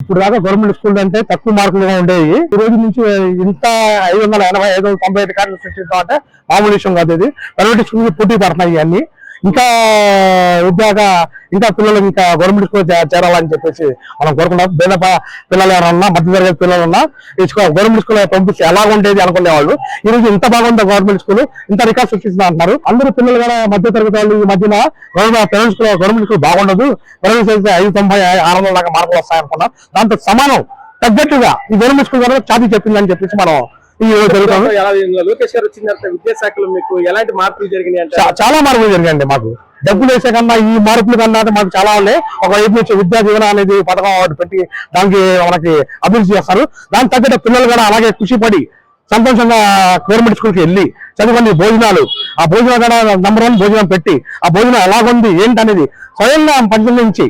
ఇప్పుడు దాకా government school అంటే తక్కువ మార్కులుగా ఉండేవి. ఈ రోజు నుంచి ఇంత 580, 595 కార్డులు సృష్టిస్తాం అంటే మామూలు విషయం కాదు. ఇది ప్రైవేట్ స్కూల్ పోటీ పడుతున్నాయి అన్ని. ఇంకా ఇంకా పిల్లలు ఇంకా గవర్నమెంట్ స్కూల్ చేరాలని చెప్పేసి మనం కోరుకున్నాం. పేద పిల్లలు ఎవరన్నా, మధ్య తరగతి పిల్లలున్నా గవర్నమెంట్ స్కూల్ పంపిస్తే ఎలా ఉండేది అనుకునే వాళ్ళు ఈ రోజు ఇంత బాగుంది గవర్నమెంట్ స్కూల్, ఇంత రికార్డ్ సృష్టిస్తుంది అంటున్నారు. అందరూ పిల్లలు కూడా మధ్య తరగతి వాళ్ళు ఈ మధ్యన గవర్నమెంట్ స్కూల్ బాగుండదు, ప్రైవేట్ చదివితే 590, 600 దాకా మార్కులు వస్తాయనుకున్నాం. దాంతో సమానం తగ్గట్టుగా ఈ గవర్నమెంట్ స్కూల్ కూడా ఛాతీ చెప్పిందని చెప్పేసి మనం లోకేష్ గారు వచ్చిన తర్వాత విద్యాశాఖలో మీకు ఎలాంటి మార్పులు జరిగినాయి? చాలా మార్పులు జరిగాయండి. మాకు డబ్బులు వేసే కన్నా ఈ మార్పులు కన్నా మాకు చాలా ఉన్నాయి. ఒకవైపు నుంచి విద్యా జీవన అనేది పథకం ఒకటి పెట్టి దానికి మనకి అభివృద్ధి చేస్తారు. దానికి తగ్గట్టు పిల్లలు కూడా అలాగే కృషిపడి సంతోషంగా గవర్నమెంట్ స్కూల్కి వెళ్ళి చదువుకుని భోజనాలు, ఆ భోజనం కూడా నంబర్ 1 భోజనం పెట్టి ఆ భోజనం ఎలాగుంది ఏంటనేది స్వయంగా పరిశీలించి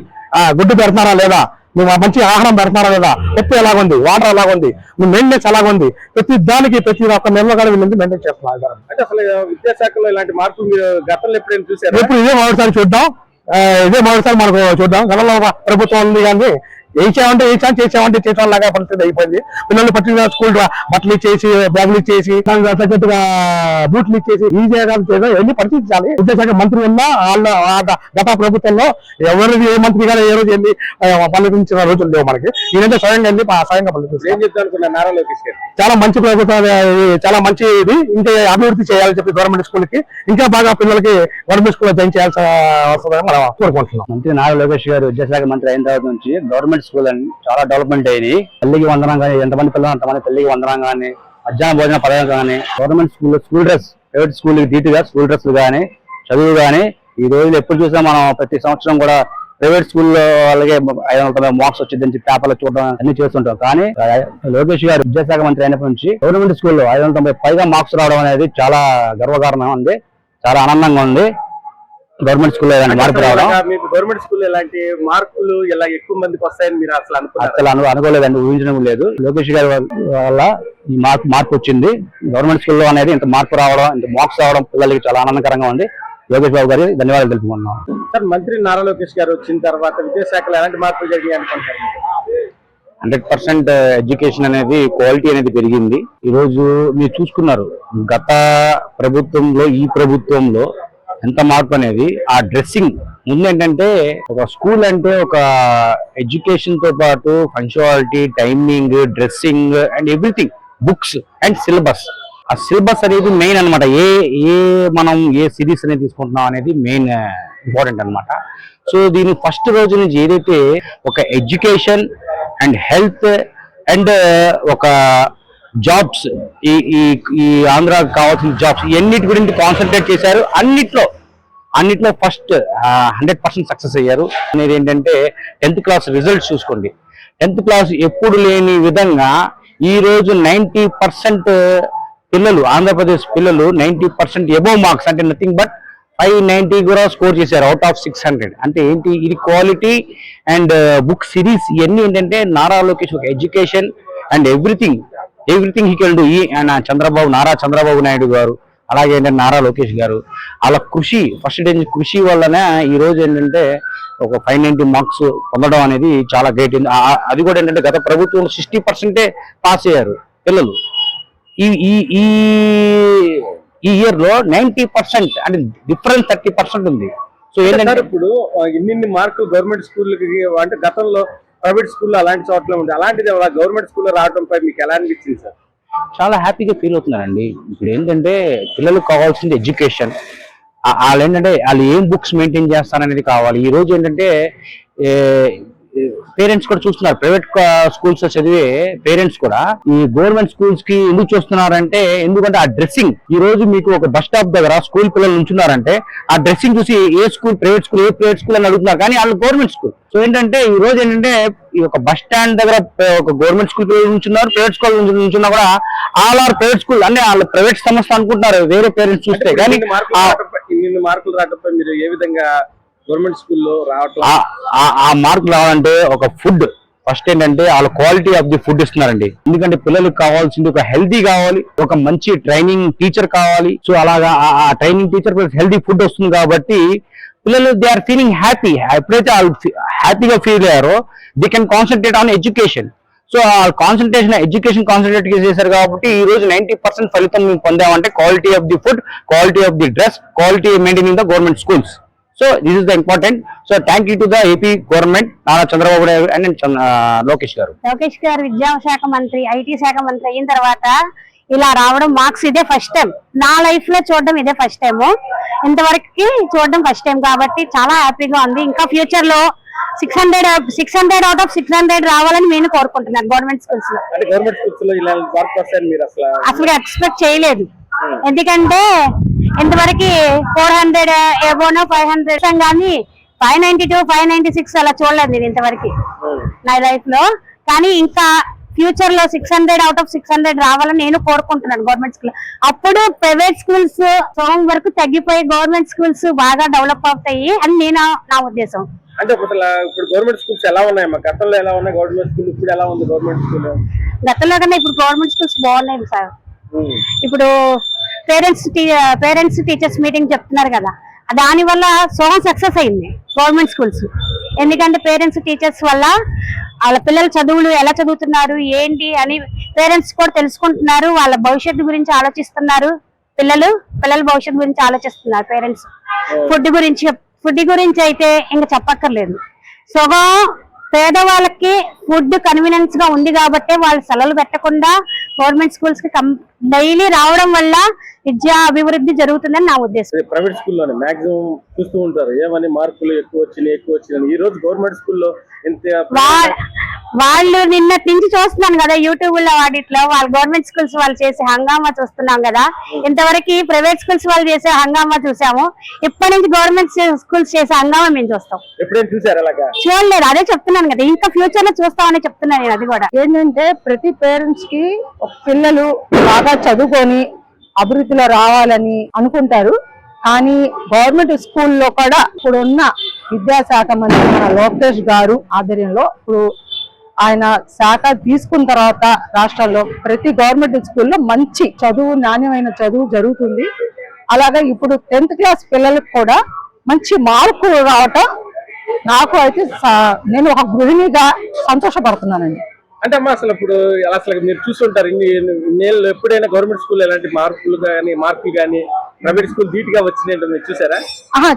గుడ్డు పెడుతున్నారా లేదా, నువ్వు మంచి ఆహారం పెడుతున్నారా లేదా, ఉప్పు ఎలాగుంది, వాటర్ ఎలాగుంది, నువ్వు మెయింటెనెన్స్ ఎలాగుంది, ప్రతి దానికి ప్రతి ఒక్క నెలలో కూడా వీళ్ళకి మెయింటైన్ చేస్తున్నారు. అంటే అసలు విద్యాశాఖలో ఇలాంటి మార్పులు మీరు గతంలో ఎప్పుడైనా చూసారు? ఇప్పుడు ఇదే మొదటిసారి చూద్దాం, ఇదే మొదటిసారి మనకు చూద్దాం. గతంలో ప్రభుత్వం ఉంది కానీ వేసామంటే వేసాం, చేసామంటే చేసాం లాగా పరిస్థితి అయిపోయింది. పిల్లలు పట్టిన స్కూల్ బట్టలు ఇచ్చేసి, బ్యాగులు ఇచ్చేసి, తగ్గట్టుగా బూట్లు ఇచ్చేసి ఈ చేయడం ఎన్ని పరిస్థితించాలి. విద్యాశాఖ మంత్రి ఉన్నా గత ప్రభుత్వంలో ఎవరిది ఏ మంత్రి గారు ఏ రోజు వెళ్ళి పల్లెటించిన రోజులు లేవు మనకి. ఈయనంటే స్వయంగా వెళ్ళి స్వయంగా పల్లెటించారు. నారా లోకేష్ గారు చాలా మంచి ప్రభుత్వం, చాలా మంచి ఇది. ఇంకా అభివృద్ధి చేయాలని చెప్పి గవర్నమెంట్ స్కూల్ కి ఇంకా బాగా పిల్లలకి గవర్నమెంట్ స్కూల్ జాయిన్ చేయాల్సిన వస్తుందని మనం కోరుకుంటున్నాం. మంత్రి నారా లోకేష్ గారు విద్యాశాఖ మంత్రి అయిన తర్వాత నుంచి గవర్నమెంట్ స్కూల్ అని చాలా డెవలప్మెంట్ అయ్యి తల్లికి వందనం కానీ, ఎంతమంది పిల్లలు అంతమంది తల్లికి వందనం కానీ, మధ్యాహ్న భోజన పథకం కానీ, government school dress, private school ధీటుగా స్కూల్ డ్రెస్లు కానీ, చదువు కానీ ఈ రోజులు ఎప్పుడు చూసినా మనం ప్రతి సంవత్సరం కూడా ప్రైవేట్ స్కూల్లో వాళ్ళకి 590 మార్క్స్ వచ్చిందని చెప్పి పేపర్లో చూడడం అన్ని చేస్తుంటాం. కానీ లోకేష్ గారు విద్యాశాఖ మంత్రి అయినప్పటి నుంచి గవర్నమెంట్ స్కూల్లో 590 పైగా మార్క్స్ రావడం అనేది చాలా గర్వకారణం ఉంది, చాలా ఆనందంగా ఉంది. గవర్నమెంట్ స్కూల్ మార్పు రావడం, మీకు గవర్నమెంట్ స్కూల్ ఎలాంటి మార్కులు ఇలా ఎక్కువ మందికి వస్తాయని మీరు అసలు అనుకోలేదండి, ఊహించడం లేదు. లోకేష్ గారి వల్ల ఈ మార్పు వచ్చింది. గవర్నమెంట్ స్కూల్లో అనేది ఇంత మార్పు రావడం, ఇంత మార్క్స్ రావడం పిల్లలకి చాలా ఆనందకరంగా ఉంది. లోకేష్ బాబు గారి ధన్యవాదాలు తెలుపుకున్నాం. సార్, మంత్రి నారా లోకేష్ గారు వచ్చిన తర్వాత విద్యాశాఖలో ఎలాంటి మార్పులు జరిగాయి అనుకుంటారు? 100% ఎడ్యుకేషన్ అనేది, క్వాలిటీ అనేది పెరిగింది. ఈ రోజు మీరు చూసుకున్నారు గత ప్రభుత్వంలో ఈ ప్రభుత్వంలో ఎంత మార్పు అనేది. ఆ డ్రెస్సింగ్ ముందు ఏంటంటే ఒక స్కూల్ అంటే ఒక ఎడ్యుకేషన్ తో పాటు punctuality, timing, dressing and everything, books and syllabus. ఆ సిలబస్ అనేది మెయిన్ అనమాట. మనం ఏ సిరీస్ అనేది తీసుకుంటున్నాం అనేది మెయిన్ ఇంపార్టెంట్ అనమాట. సో దీని ఫస్ట్ రోజు నుంచి ఏదైతే ఒక ఎడ్యుకేషన్ అండ్ హెల్త్ అండ్ ఒక జాబ్స్, ఈ ఆంధ్రాకి కావాల్సిన జాబ్స్ ఇవన్నిటి గురించి కాన్సన్ట్రేట్ చేశారు. అన్నిట్లో ఫస్ట్ 100% సక్సెస్ అయ్యారు. అనేది ఏంటంటే 10th క్లాస్ రిజల్ట్స్ చూసుకోండి. 10th క్లాస్ ఎప్పుడు లేని విధంగా ఈ రోజు 90% పిల్లలు, ఆంధ్రప్రదేశ్ పిల్లలు 90% ఎబోవ్ మార్క్స్, అంటే నథింగ్ బట్ 590 కూడా స్కోర్ చేశారు అవుట్ ఆఫ్ 600. అంటే ఏంటి, ఇది క్వాలిటీ అండ్ బుక్ సిరీస్ ఇవన్నీ ఏంటంటే నారా లోకేష్ ఒక education and everything he can do. Nara Chandrababu Naidu గారు, అలాగే ఏంటంటే నారా లోకేష్ గారు అలా కృషి, ఫస్ట్ డే కృషి వల్లనే ఈ రోజు ఏంటంటే ఒక 590 మార్క్స్ పొందడం అనేది చాలా గ్రేట్. అది కూడా ఏంటంటే గత ప్రభుత్వంలో 60% పాస్ అయ్యారు పిల్లలు. ఈ ఇయర్ లో 90%, అంటే డిఫరెన్స్ 30% ఉంది. సో ఏంటంటే ఇప్పుడు ఇన్ని మార్కులు గవర్నమెంట్ స్కూళ్ళకి అంటే గతంలో ప్రైవేట్ స్కూల్లో అలాంటి చోట్ల ఉంది, అలాంటిది గవర్నమెంట్ స్కూల్లో రావడంపై మీకు ఎలా అనిపించింది సార్? చాలా హ్యాపీగా ఫీల్ అవుతున్నానండి. ఇప్పుడు ఏంటంటే పిల్లలకు కావాల్సింది ఎడ్యుకేషన్. వాళ్ళు ఏం బుక్స్ మెయింటైన్ చేస్తారనేది కావాలి. ఈ రోజు ఏంటంటే పేరెంట్స్ కూడా చూస్తున్నారు, ప్రైవేట్ స్కూల్స్ చదివే పేరెంట్స్ కూడా ఈ గవర్నమెంట్ స్కూల్స్ కి ఎందుకు చూస్తున్నారంటే, ఎందుకంటే ఆ డ్రెస్సింగ్, ఈ రోజు మీకు ఒక బస్ స్టాప్ దగ్గర స్కూల్ పిల్లలు ఉంచున్నారంటే ఆ డ్రెస్సింగ్ చూసి ఏ ప్రైవేట్ స్కూల్ అని అడుగుతున్నారు, కానీ వాళ్ళు గవర్నమెంట్ స్కూల్. సో ఏంటంటే ఈ రోజు ఏంటంటే ఈ ఒక బస్ స్టాండ్ దగ్గర ఒక గవర్నమెంట్ స్కూల్ పిల్లలు ఉంచున్నారు, ప్రైవేట్ స్కూల్ ఉంచున్నా కూడా ఆల్ ఆర్ ప్రైవేట్ స్కూల్, అంటే వాళ్ళు ప్రైవేట్ సంస్థ అనుకుంటున్నారు వేరే పేరెంట్స్ చూస్తే. కానీ ఇన్ని మార్కులు రావడంపై మీరు ఏ విధంగా గవర్నమెంట్ స్కూల్లో రావటం, ఆ మార్కులు రావాలంటే ఒక ఫుడ్ ఫస్ట్ ఏంటంటే వాళ్ళ క్వాలిటీ ఆఫ్ ది ఫుడ్ ఇస్తున్నారండి. ఎందుకంటే పిల్లలకు కావాల్సింది ఒక హెల్తీ కావాలి, ఒక మంచి ట్రైనింగ్ టీచర్ కావాలి. సో అలాగా ఆ ట్రైనింగ్ టీచర్ హెల్తీ ఫుడ్ వస్తుంది కాబట్టి పిల్లలు దే ఆర్ ఫీలింగ్ హ్యాపీ. ఎప్పుడైతే వాళ్ళు హ్యాపీగా ఫీల్ అయ్యారో they can concentrate on education. So ఆ ఎడ్యుకేషన్ కాన్సన్ట్రేట్ చేశారు కాబట్టి ఈ రోజు 90% ఫలితం మేము పొందామంటే quality of the food, quality of the dress, quality maintaining the government schools. So this is the important. So thank you to the AP government, Nara Chandrababu Naidu and Lokesh గారు. లోకేష్ గారు విద్యాశాఖ మంత్రి, ఐటీ శాఖ మంత్రి అయిన తర్వాత ఇలా రావడం మార్క్స్ ఇదే ఫస్ట్ టైం. నా లైఫ్ లో చూడడం ఇదే ఫస్ట్ టైం. ఇంతవరకు చూడడం ఫస్ట్ టైం కాబట్టి చాలా హ్యాపీగా ఉంది. ఇంకా ఫ్యూచర్ లో 600 అవుట్ ఆఫ్ 600 రావాలని నేను కోరుకుంటున్నాను గవర్నమెంట్ స్కూల్స్ లో. అంటే గవర్నమెంట్ స్కూల్స్ లో ఇలా మార్క్ వస్తాయని మీరు అసలు ఎక్స్పెక్ట్ చేయలేదు. ఎందుకంటే ఇంతవరకు 400 ఏబోనో 500 కానీ 592, 596 అలా చూడలేదు నేను ఇంతవరకు నా లైఫ్ లో. కానీ ఇంకా ఫ్యూచర్ లో 600 అవుట్ ఆఫ్ 600 రావాలని నేను కోరుకుంటున్నాను గవర్నమెంట్ స్కూల్. అప్పుడు ప్రైవేట్ స్కూల్స్ సగం వరకు తగ్గిపోయి గవర్నమెంట్ స్కూల్స్ బాగా డెవలప్ అవుతాయి అని నా ఉద్దేశం. అంటే ఇప్పుడు గవర్నమెంట్ స్కూల్స్ ఎలా ఉన్నాయి? మా గతంలో ఎలా ఉన్నాయి గవర్నమెంట్ స్కూల్, ఇప్పుడు ఎలా ఉంది గవర్నమెంట్ స్కూల్? గతంలో కన్నా ఇప్పుడు గవర్నమెంట్ స్కూల్స్ బాగున్నాయి సార్. ఇప్పుడు పేరెంట్స్ టీచర్స్ మీటింగ్ చెప్తున్నారు కదా, దాని వల్ల సగం సక్సెస్ అయింది గవర్నమెంట్ స్కూల్స్. ఎందుకంటే పేరెంట్స్ టీచర్స్ వల్ల వాళ్ళ పిల్లల చదువులు ఎలా చదువుతున్నారు ఏంటి అని పేరెంట్స్ కూడా తెలుసుకుంటున్నారు. వాళ్ళ భవిష్యత్తు గురించి ఆలోచిస్తున్నారు. పిల్లల భవిష్యత్తు గురించి ఆలోచిస్తున్నారు పేరెంట్స్. ఫుడ్ గురించి అయితే ఇంకా చెప్పక్కర్లేదు. సగం పేదవాళ్ళకి ఫుడ్ కన్వీనియన్స్ గా ఉంది కాబట్టి వాళ్ళు సెలవులు పెట్టకుండా గవర్నమెంట్ స్కూల్స్ కి డైలీ రావడం వల్ల విద్యా అభివృద్ధి జరుగుతుందని నా ఉద్దేశం. ప్రైవేట్ స్కూల్లోనే మాక్సిమం చూస్తూ ఉంటారు ఏమని మార్కులు ఎక్కువ వచ్చినాయి. ఈ రోజు గవర్నమెంట్ స్కూల్లో వాళ్ళు నిన్నటి నుంచి చూస్తున్నాను కదా యూట్యూబ్ లో వాటిలో వాళ్ళు గవర్నమెంట్ స్కూల్స్ వాళ్ళు చేసే హంగామా చూస్తున్నాం కదా. ఇంతవరకు ప్రైవేట్ స్కూల్స్ వాళ్ళు చేసే హంగామా చూసాము. ఇప్పటి నుంచి గవర్నమెంట్ స్కూల్స్ చేసే హంగామా మేము చూస్తాం. ఎప్పుడైనా చూసారు అలాగా? చూడలేదు, అదే చెప్తున్నాను కదా, ఇంకా ఫ్యూచర్ లో చూస్తామని చెప్తున్నాను నేను. అది కూడా ఏంటంటే ప్రతి పేరెంట్స్ కి పిల్లలు బాగా చదువుకొని అభివృద్ధిలో రావాలని అనుకుంటారు. కానీ గవర్నమెంట్ స్కూల్లో కూడా ఇప్పుడున్న విద్యాశాఖ మంత్రి మన లోకేష్ గారు ఆధ్వర్యంలో ఇప్పుడు ఆయన శాఖ తీసుకున్న తర్వాత రాష్ట్రాల్లో ప్రతి గవర్నమెంట్ స్కూల్లో మంచి చదువు, నాణ్యమైన చదువు జరుగుతుంది. అలాగే ఇప్పుడు 10th క్లాస్ పిల్లలకు కూడా మంచి మార్కులు రావటం నాకు అయితే నేను ఒక గృహిణిగా సంతోషపడుతున్నానండి. అంటే అమ్మా అసలు ఇప్పుడు అసలు మీరు చూస్తుంటారు నేను ఎప్పుడైనా గవర్నమెంట్ స్కూల్ ఎలాంటి మార్కులు కానీ ప్రైవేట్ స్కూల్ ధీటుగా వచ్చినాయంటే మీరు చూసారా?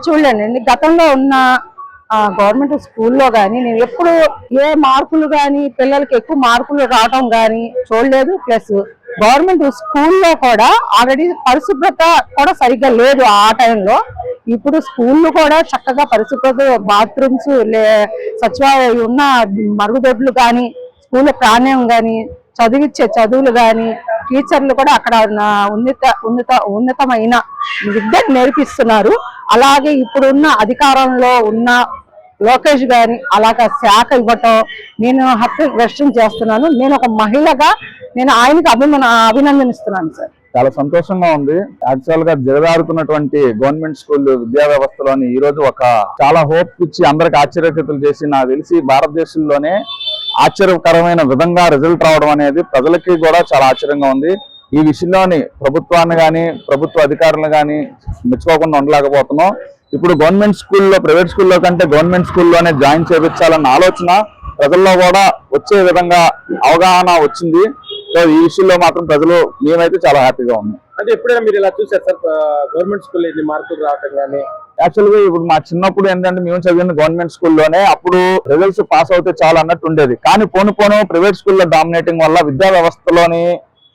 చూడలేండి. గతంలో ఉన్న గవర్నమెంట్ స్కూల్లో కానీ నేను ఎప్పుడు ఏ మార్కులు కానీ పిల్లలకి ఎక్కువ మార్కులు రావటం కానీ చూడలేదు. ప్లస్ గవర్నమెంట్ స్కూల్లో కూడా ఆల్రెడీ పరిశుభ్రత కూడా సరిగ్గా లేదు ఆ టైంలో. ఇప్పుడు స్కూళ్ళు కూడా చక్కగా పరిశుభ్రత, బాత్రూమ్స్, సచివాలయం ఉన్న మరుగుదొడ్లు కానీ, స్కూల్ ప్రాణ్యం కానీ, చదివించే చదువులు కానీ, టీచర్లు కూడా అక్కడ ఉన్నతమైన విద్యను నేర్పిస్తున్నారు. అలాగే ఇప్పుడున్న అధికారంలో ఉన్న లోకేష్ గారి అలాగా శాఖ ఇవ్వటం నేను వ్యక్తం చేస్తున్నాను. నేను ఒక మహిళగా నేను ఆయనకి అభినందనిస్తున్నాను సార్. చాలా సంతోషంగా ఉంది. యాక్చువల్ గా జగదారుతున్నటువంటి గవర్నమెంట్ స్కూల్ విద్యా వ్యవస్థలోని ఈ రోజు ఒక చాలా హోప్ ఇచ్చి అందరికి ఆశ్చర్యకతులు చేసి, నాకు తెలిసి భారతదేశంలోనే ఆశ్చర్యకరమైన విధంగా రిజల్ట్ రావడం అనేది ప్రజలకి కూడా చాలా ఆశ్చర్యంగా ఉంది. ఈ విషయంలోని ప్రభుత్వాన్ని కానీ ప్రభుత్వ అధికారులను కానీ మెచ్చుకోకుండా ఉండలేకపోతున్నాం. ఇప్పుడు గవర్నమెంట్ స్కూల్లో ప్రైవేట్ స్కూల్లో కంటే గవర్నమెంట్ స్కూల్లోనే జాయిన్ చేయించాలన్న ఆలోచన ప్రజల్లో కూడా వచ్చే విధంగా అవగాహన వచ్చింది. సో ఈ విషయంలో మాత్రం ప్రజలు మేమైతే చాలా హ్యాపీగా ఉన్నాం. అంటే ఎప్పుడైనా మీరు ఇలా చూసారు సార్ గవర్నమెంట్ స్కూల్ ఎన్ని మార్కులు రావటం కానీ? యాక్చువల్ గా ఇప్పుడు మా చిన్నప్పుడు ఏంటంటే మేము చదివిన గవర్నమెంట్ స్కూల్లోనే అప్పుడు రిజల్ట్స్ పాస్ అవుతే చాలా అన్నట్టు ఉండేది. కానీ పోను ప్రైవేట్ స్కూల్లో డామినేటింగ్ వల్ల విద్యా వ్యవస్థలోని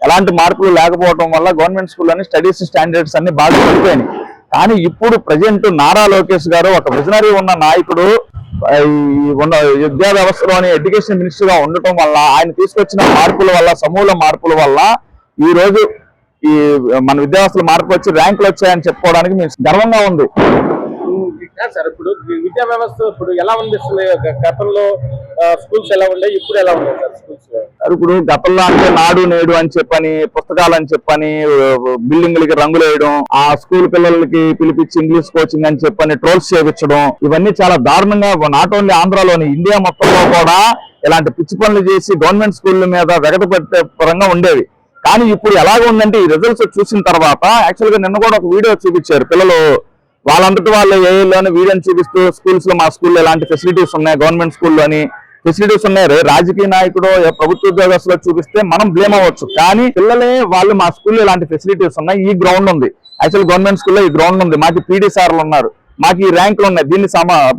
ఎలాంటి మార్పులు లేకపోవడం వల్ల గవర్నమెంట్ స్కూల్లోని స్టడీస్ స్టాండర్డ్స్ అన్ని బాగా పడిపోయినాయి. కానీ ఇప్పుడు ప్రజెంట్ నారా లోకేష్ గారు ఒక విజనరీ ఉన్న నాయకుడు విద్యా వ్యవస్థలోని ఎడ్యుకేషన్ మినిస్టర్ గా ఉండటం వల్ల ఆయన తీసుకొచ్చిన మార్పుల వల్ల, సమూల మార్పుల వల్ల ఈ రోజు ఈ మన విద్యా వ్యవస్థలో మార్పు వచ్చి ర్యాంకులు వచ్చాయని చెప్పుకోవడానికి మీకు గర్వంగా ఉంది. సార్ ఇప్పుడు విద్యా వ్యవస్థ ఇప్పుడు ఎలా ఉంది? గతంలో స్కూల్స్ ఎలా ఉండే, ఇప్పుడు ఎలా ఉన్నాయి సార్ స్కూల్స్? ఇప్పుడు గతంలో అంటే నాడు నేడు అని చెప్పని, పుస్తకాలు అని చెప్పని, బిల్డింగ్లకి రంగులు వేయడం, ఆ స్కూల్ పిల్లలకి పిలిపించి ఇంగ్లీష్ కోచింగ్ అని చెప్పని ట్రోల్స్ చేయించడం, ఇవన్నీ చాలా దారుణంగా నాట్ ఓన్లీ ఆంధ్రాలోని ఇండియా మొత్తంలో కూడా ఇలాంటి పిచ్చి పనులు చేసి గవర్నమెంట్ స్కూళ్ళ మీద వెగట పెట్టే పరంగా ఉండేవి. కానీ ఇప్పుడు ఎలాగ ఉందంటే ఈ రిజల్ట్స్ చూసిన తర్వాత యాక్చువల్ గా నిన్న కూడా ఒక వీడియో చూపించారు. పిల్లలు వాళ్ళంతటి వాళ్ళు ఏలోనే వీడియోని చూపిస్తూ స్కూల్స్ లో మా స్కూల్లో ఎలాంటి ఫెసిలిటీస్ ఉన్నాయి, గవర్నమెంట్ స్కూల్లో అని ఫెసిలిటీస్ ఉన్నాయి. రాజకీయ నాయకుడు ప్రభుత్వ ఉద్యోగస్తులు చూపిస్తే మనం బ్లేమ్ అవ్వచ్చు, కానీ పిల్లలే వాళ్ళు మా స్కూల్లో ఇలాంటి ఫెసిలిటీస్ ఉన్నాయి, ఈ గ్రౌండ్ ఉంది, యాక్చువల్ గవర్నమెంట్ స్కూల్లో ఈ గ్రౌండ్ ఉంది, మాకు పీడీ సార్లు ఉన్నారు, మాకు ఈ ర్యాంకులు ఉన్నాయి, దీన్ని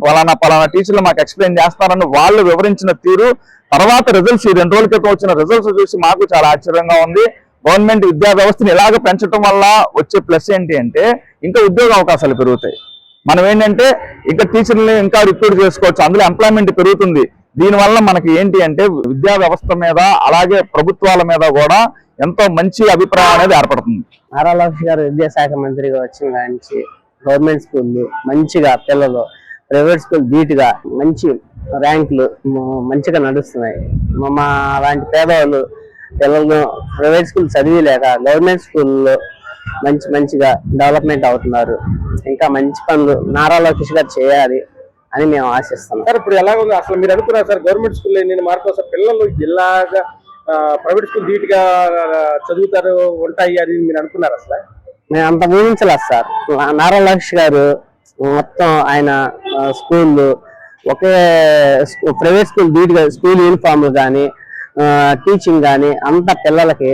పలానా టీచర్లు మాకు ఎక్స్ప్లెయిన్ చేస్తారని వాళ్ళు వివరించిన తీరు, తర్వాత రిజల్ట్స్ ఈ 2 రోజుల క్రితం వచ్చిన రిజల్ట్స్ చూసి మాకు చాలా ఆశ్చర్యంగా ఉంది. గవర్నమెంట్ విద్యా వ్యవస్థను ఇలాగ పెంచడం వల్ల వచ్చే ప్లస్ ఏంటి అంటే ఇంకా ఉద్యోగ అవకాశాలు పెరుగుతాయి. మనం ఏంటంటే ఇంకా టీచర్ని ఇంకా రిక్రూట్ చేసుకోవచ్చు, అందులో ఎంప్లాయ్మెంట్ పెరుగుతుంది. దీనివల్ల మనకి ఏంటి అంటే విద్యా వ్యవస్థ మీద అలాగే ప్రభుత్వాల మీద కూడా ఎంతో మంచి అభిప్రాయం అనేది ఏర్పడుతుంది. నారా లోకేష్ గారు విద్యాశాఖ మంత్రిగా వచ్చిన నుంచి గవర్నమెంట్ స్కూల్ మంచిగా పిల్లలు ప్రైవేట్ స్కూల్ ధీటుగా మంచి ర్యాంకులు మంచిగా నడుస్తున్నాయి. మా అలాంటి పేదవాళ్ళు పిల్లలు ప్రైవేట్ స్కూల్ చదివిలేక గవర్నమెంట్ స్కూల్లో మంచిగా డెవలప్మెంట్ అవుతున్నారు. ఇంకా మంచి పనులు నారా లోకేష్ గారు చేయాలి అని మేము ఆశిస్తున్నాం. సార్ ఇప్పుడు ఎలా ఉంది అసలు మీరు అనుకున్నారు సార్ గవర్నమెంట్ స్కూల్లో నేను మార్పు వస్తే పిల్లలు ఇలాగా ప్రైవేట్ స్కూల్ ధీటుగా చదువుతారు ఉంటాయి అని మీరు అనుకున్నారు? అసలు మేము అంత ఊహించలేదు సార్. నారా లోకేష్ గారు మొత్తం ఆయన స్కూల్ ఒకే ప్రైవేట్ స్కూల్ ధీటుగా స్కూల్ యూనిఫామ్లు కానీ టీచింగ్ కానీ అంత పిల్లలకి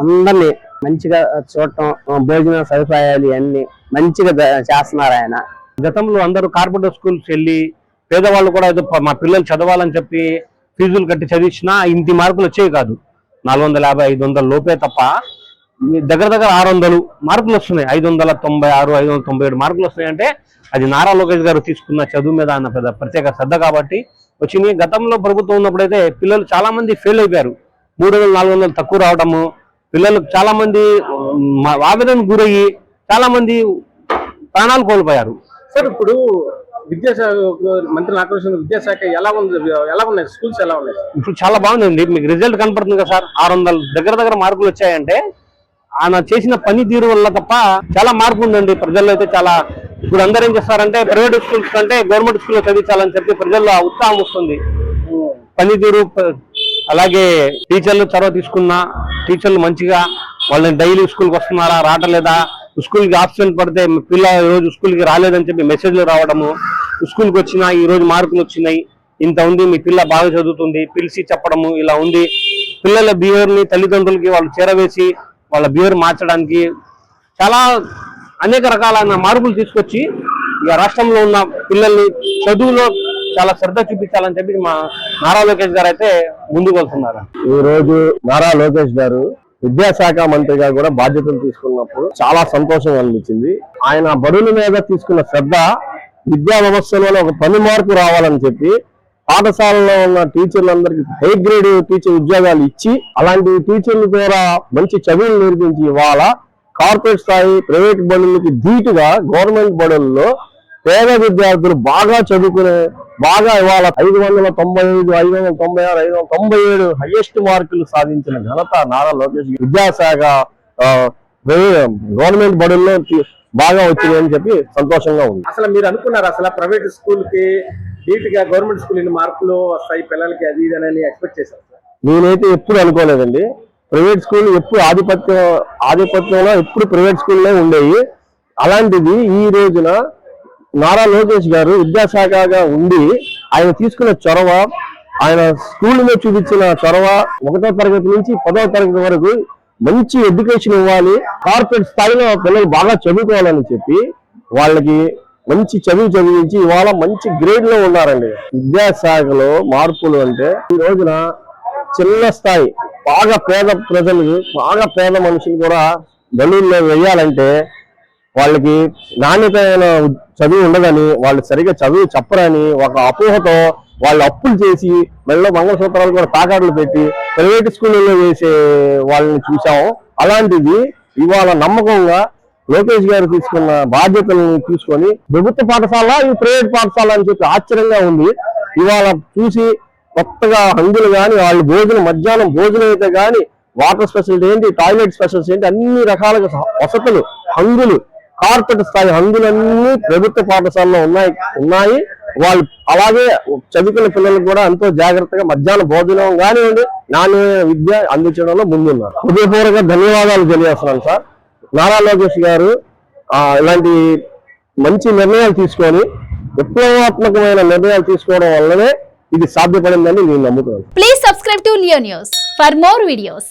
అందరినీ మంచిగా చూడటం, భోజన సదుపాయాలు ఇవన్నీ మంచిగా చేస్తున్నారు ఆయన. గతంలో అందరూ కార్పొరేట్ స్కూల్స్ వెళ్ళి పేదవాళ్ళు కూడా ఏదో మా పిల్లలు చదవాలని చెప్పి ఫీజులు కట్టి చదివించినా ఇంటి మార్కులు వచ్చేవి కాదు. 450, 500 లోపే తప్ప దగ్గర 600 మార్కులు వస్తున్నాయి. 596, 597 మార్కులు వస్తున్నాయంటే అది నారా లోకేష్ గారు తీసుకున్న చదువు మీద అన్న పెద్ద ప్రత్యేక శ్రద్ధ కాబట్టి వచ్చింది. గతంలో ప్రభుత్వం ఉన్నప్పుడైతే పిల్లలు చాలా మంది ఫెయిల్ అయిపోయారు. 300, 400 తక్కువ రావడము, పిల్లలు చాలా మంది ఆవేదనకు గురయ్యి చాలా మంది ప్రాణాలు కోల్పోయారు. సార్ ఇప్పుడు విద్యాశాఖ మంత్రిని ఆకర్షించిన విద్యాశాఖ ఎలా ఉన్నాయి స్కూల్స్ ఎలా ఉన్నాయి? ఇప్పుడు చాలా బాగుందండి. మీకు రిజల్ట్ కనపడుతుంది కదా సార్. 600 దగ్గర మార్కులు వచ్చాయంటే ఆయన చేసిన పనితీరు వల్ల తప్ప చాలా మార్పు ఉందండి ప్రజల్లో. అయితే చాలా ఇప్పుడు అందరూ ఏం చేస్తారంటే ప్రైవేట్ స్కూల్స్ కంటే గవర్నమెంట్ స్కూల్లో చదివించాలని చెప్పి ప్రజల్లో ఉత్సాహం వస్తుంది. పనితీరు అలాగే టీచర్లు చొరవ తీసుకున్న టీచర్లు మంచిగా వాళ్ళని డైలీ స్కూల్కి వస్తున్నారా రావట్లేదా, స్కూల్కి ఆబ్సెంట్ పడితే పిల్ల రోజు స్కూల్కి రాలేదని చెప్పి మెసేజ్లు రావడము, స్కూల్కి వచ్చినా ఈ రోజు మార్కులు వచ్చినాయి ఇంత ఉంది మీ పిల్ల బాగా చదువుతుంది పిలిచి చెప్పడము, ఇలా ఉంది. పిల్లల బిహేవియర్ని తల్లిదండ్రులకి వాళ్ళు చేరవేసి వాళ్ళ బిహేవియర్ మార్చడానికి చాలా అనేక రకాలైన మార్పులు తీసుకొచ్చి ఇక రాష్ట్రంలో ఉన్న పిల్లల్ని చదువులో చాలా శ్రద్ధ చూపించాలని చెప్పి మా నారా లోకేష్ గారు అయితే ముందుకు వెళ్తున్నారు. ఈ రోజు నారా లోకేష్ గారు విద్యాశాఖ మంత్రిగా కూడా బాధ్యతలు తీసుకున్నప్పుడు చాలా సంతోషం అనిపించింది. ఆయన బడుల మీద తీసుకున్న శ్రద్ధ విద్యా వ్యవస్థలోనే ఒక పని మార్పు రావాలని చెప్పి పాఠశాలలో ఉన్న టీచర్లందరికీ హై గ్రేడ్ టీచర్ ఉద్యోగాలు ఇచ్చి అలాంటి టీచర్ల ద్వారా మంచి చదువులు నేర్పించి ఇవాళ కార్పొరేట్ స్థాయి ప్రైవేట్ బడులకి ధీటుగా గవర్నమెంట్ బడుల్లో పేద విద్యార్థులు బాగా చదువుకునే బాగా ఇవాళ 595, 596, 597 హైయెస్ట్ మార్కులు సాధించిన ఘనత నారా లోకేష్ విద్యాశాఖ గవర్నమెంట్ బడుల్లో బాగా వచ్చిందని చెప్పి సంతోషంగా ఉంది. అసలు మీరు అనుకున్నారు అసలు ప్రైవేట్ స్కూల్ కి ధీటుగా గవర్నమెంట్ స్కూల్ మార్కులు వస్తాయి పిల్లలకి అది ఇది అని ఎక్స్పెక్ట్ చేశారు? నేనైతే ఎప్పుడు అనుకోలేదండి. ప్రైవేట్ స్కూల్ ఎప్పుడు ఆధిపత్యంలో ఎప్పుడు ప్రైవేట్ స్కూల్లో ఉండేవి. అలాంటిది ఈ రోజున నారా లోకేష్ గారు విద్యాశాఖగా ఉండి ఆయన తీసుకున్న చొరవ, ఆయన స్కూల్ మీద చూపించిన చొరవ 1వ తరగతి నుంచి 10వ తరగతి వరకు మంచి ఎడ్యుకేషన్ ఇవ్వాలి, కార్పొరేట్ స్థాయిలో పిల్లలు బాగా చదువుకోవాలని చెప్పి వాళ్ళకి మంచి చదివించి ఇవాళ మంచి గ్రేడ్ లో ఉన్నారండి. విద్యాశాఖలో మార్పులు అంటే ఈ రోజున చిన్న స్థాయి బాగా పేద ప్రజలు బాగా పేద మనుషులు కూడా గనుల్లో వెయ్యాలంటే వాళ్ళకి నాణ్యతమైన చదువు ఉండదని, వాళ్ళు సరిగ్గా చదువు చెప్పరని ఒక అపోహతో వాళ్ళు అప్పులు చేసి మెడలో మంగళసూత్రాలు కూడా తాకాట్లు పెట్టి ప్రైవేట్ స్కూళ్ళలో వేసే వాళ్ళని చూసాము. అలాంటిది ఇవాళ నమ్మకంగా లోకేష్ గారు తీసుకున్న బాధ్యతలను తీసుకొని ప్రభుత్వ పాఠశాల ఈ ప్రైవేట్ పాఠశాల అని చెప్పి ఆశ్చర్యంగా ఉంది. ఇవాళ చూసి కొత్తగా హంగులు కానీ వాళ్ళు మధ్యాహ్నం భోజనం అయితే కానీ వాటర్ స్పెషాలిటీ ఏంటి, టాయిలెట్ స్పెషాలిటీ ఏంటి, అన్ని రకాలుగా వసతులు హంగులు కార్పొరేట్ స్థాయి హంగులన్నీ ప్రభుత్వ పాఠశాలలో ఉన్నాయి. వాళ్ళు అలాగే చదువుకున్న పిల్లలకు కూడా ఎంతో జాగ్రత్తగా మధ్యాహ్న భోజనం కానివ్వండి నాణ్యమైన విద్య అందించడంలో ముందున్నారు. హృదయపూర్వక ధన్యవాదాలు తెలియజేస్తున్నాను సార్. నారా లోకేష్ గారు ఇలాంటి మంచి నిర్ణయాలు తీసుకొని విప్లవాత్మకమైన నిర్ణయాలు తీసుకోవడం వల్లనే ఇది సాధ్యపడిందని నేను నమ్ముతున్నాను. Please subscribe to Leo News for more videos.